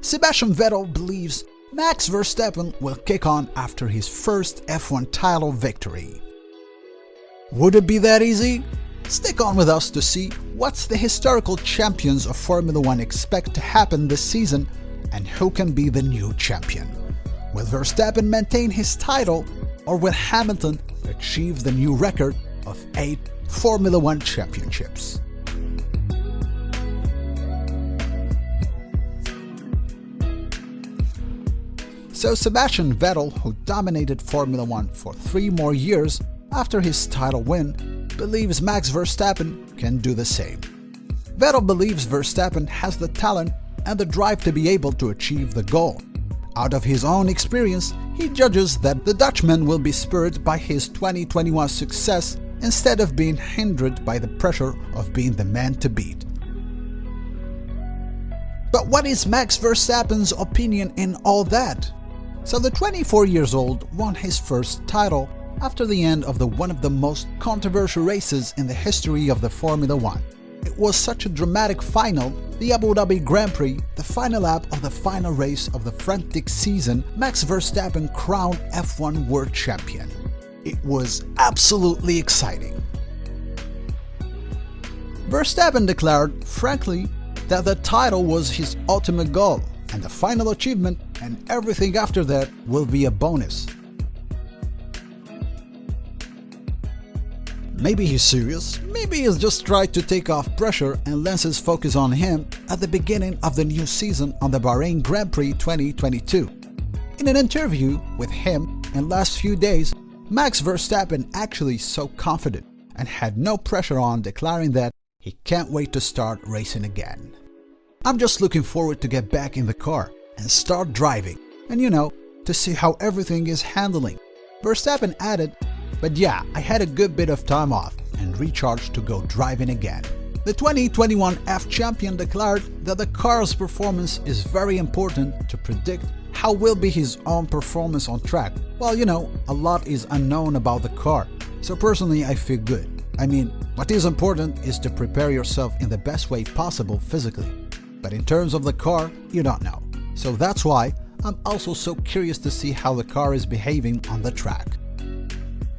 Sebastian Vettel believes Max Verstappen will kick on after his first F1 title victory. Would it be that easy? Stick on with us to see what the historical champions of Formula 1 expect to happen this season and who can be the new champion. Will Verstappen maintain his title, or will Hamilton achieve the new record of 8 Formula 1 championships? So Sebastian Vettel, who dominated Formula 1 for 3 more years after his title win, believes Max Verstappen can do the same. Vettel believes Verstappen has the talent and the drive to be able to achieve the goal. Out of his own experience, he judges that the Dutchman will be spurred by his 2021 success instead of being hindered by the pressure of being the man to beat. But what is Max Verstappen's opinion in all that? So the 24 years old won his first title after the end of one of the most controversial races in the history of the Formula 1. It was such a dramatic final, the Abu Dhabi Grand Prix, the final lap of the final race of the frantic season, Max Verstappen crowned F1 World Champion. It was absolutely exciting. Verstappen declared, frankly, that the title was his ultimate goal, and the final achievement and everything after that will be a bonus. Maybe he's serious, maybe he's just trying to take off pressure and lends his focus on him at the beginning of the new season on the Bahrain Grand Prix 2022. In an interview with him in the last few days, Max Verstappen actually so confident and had no pressure on, declaring that he can't wait to start racing again. "I'm just looking forward to get back in the car and start driving and to see how everything is handling." Verstappen added, "But yeah, I had a good bit of time off and recharged to go driving again." The 2021 F champion declared that the car's performance is very important to predict how will be his own performance on track. Well, a lot is unknown about the car, so personally I feel good. I mean, what is important is to prepare yourself in the best way possible physically. But in terms of the car, you don't know. So that's why I'm also so curious to see how the car is behaving on the track.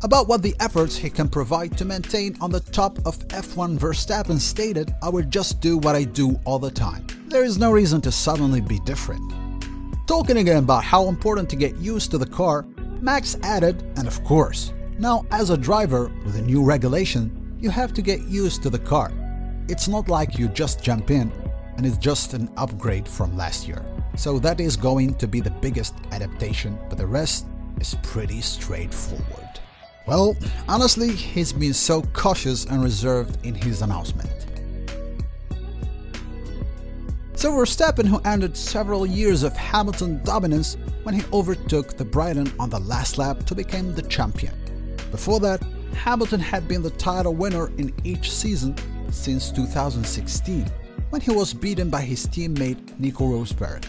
About what the efforts he can provide to maintain on the top of F1, Verstappen stated, "I would just do what I do all the time. There is no reason to suddenly be different." Talking again about how important to get used to the car, Max added, "And of course, now as a driver with a new regulation, you have to get used to the car. It's not like you just jump in and it's just an upgrade from last year. So that is going to be the biggest adaptation, but the rest is pretty straightforward." Well, honestly, he's been so cautious and reserved in his announcement. So Verstappen, who ended several years of Hamilton dominance when he overtook the Brighton on the last lap to become the champion. Before that, Hamilton had been the title winner in each season since 2016, when he was beaten by his teammate Nico Rosberg.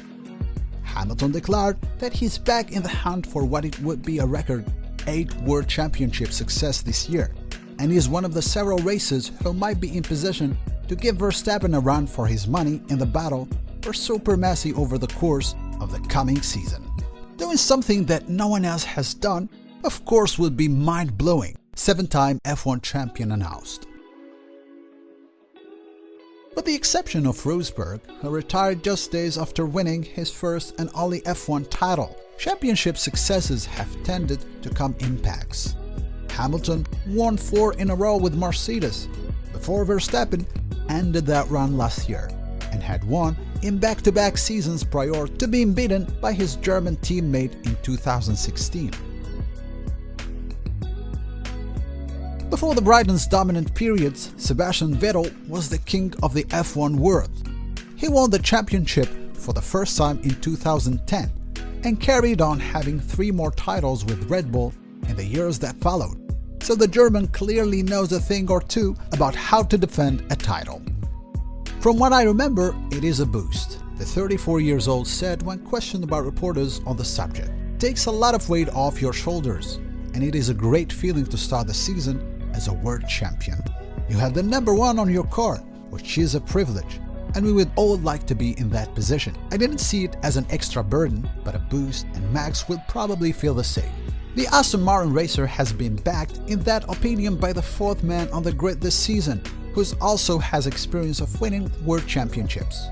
Hamilton declared that he's back in the hunt for what it would be a record 8 World Championship success this year, and is one of the several racers who might be in position to give Verstappen a run for his money in the battle for supremacy over the course of the coming season. Doing something that no one else has done, of course, would be mind-blowing, 7-time F1 champion announced. With the exception of Rosberg, who retired just days after winning his first and only F1 title, championship successes have tended to come in packs. Hamilton won 4 in a row with Mercedes, before Verstappen ended that run last year, and had won in back-to-back seasons prior to being beaten by his German teammate in 2016. Before the Brighton's dominant periods, Sebastian Vettel was the king of the F1 world. He won the championship for the first time in 2010 and carried on having 3 more titles with Red Bull in the years that followed. So the German clearly knows a thing or two about how to defend a title. From what I remember, it is a boost, the 34 years old said when questioned about reporters on the subject. It takes a lot of weight off your shoulders, and it is a great feeling to start the season as a world champion. You have the number 1 on your car, which is a privilege, and we would all like to be in that position. I didn't see it as an extra burden, but a boost, and Max will probably feel the same. The Aston Martin racer has been backed in that opinion by the fourth man on the grid this season, who also has experience of winning world championships.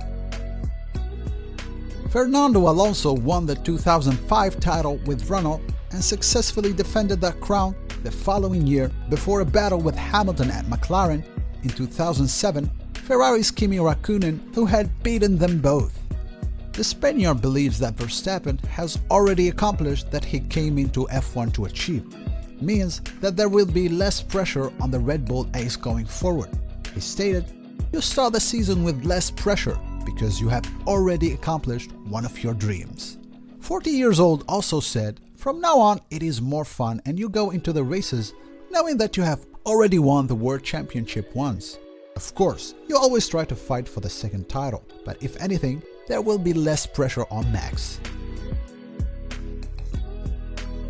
Fernando Alonso won the 2005 title with Renault and successfully defended that crown the following year before a battle with Hamilton at McLaren in 2007, Ferrari's Kimi Räikkönen, who had beaten them both. The Spaniard believes that Verstappen has already accomplished that he came into F1 to achieve. Means that there will be less pressure on the Red Bull ace going forward. He stated, "You start the season with less pressure because you have already accomplished one of your dreams." 40 years old also said, "From now on it is more fun and you go into the races knowing that you have already won the World Championship once. Of course, you always try to fight for the second title, but if anything, there will be less pressure on Max."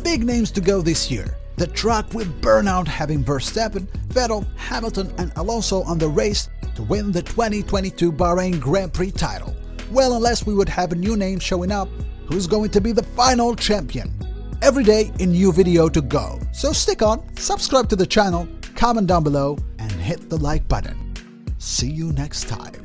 Big names to go this year. The track will burn out having Verstappen, Vettel, Hamilton and Alonso on the race to win the 2022 Bahrain Grand Prix title. Well, unless we would have a new name showing up, who's going to be the final champion? Every day a new video to go. So stick on, subscribe to the channel, comment down below and hit the like button. See you next time.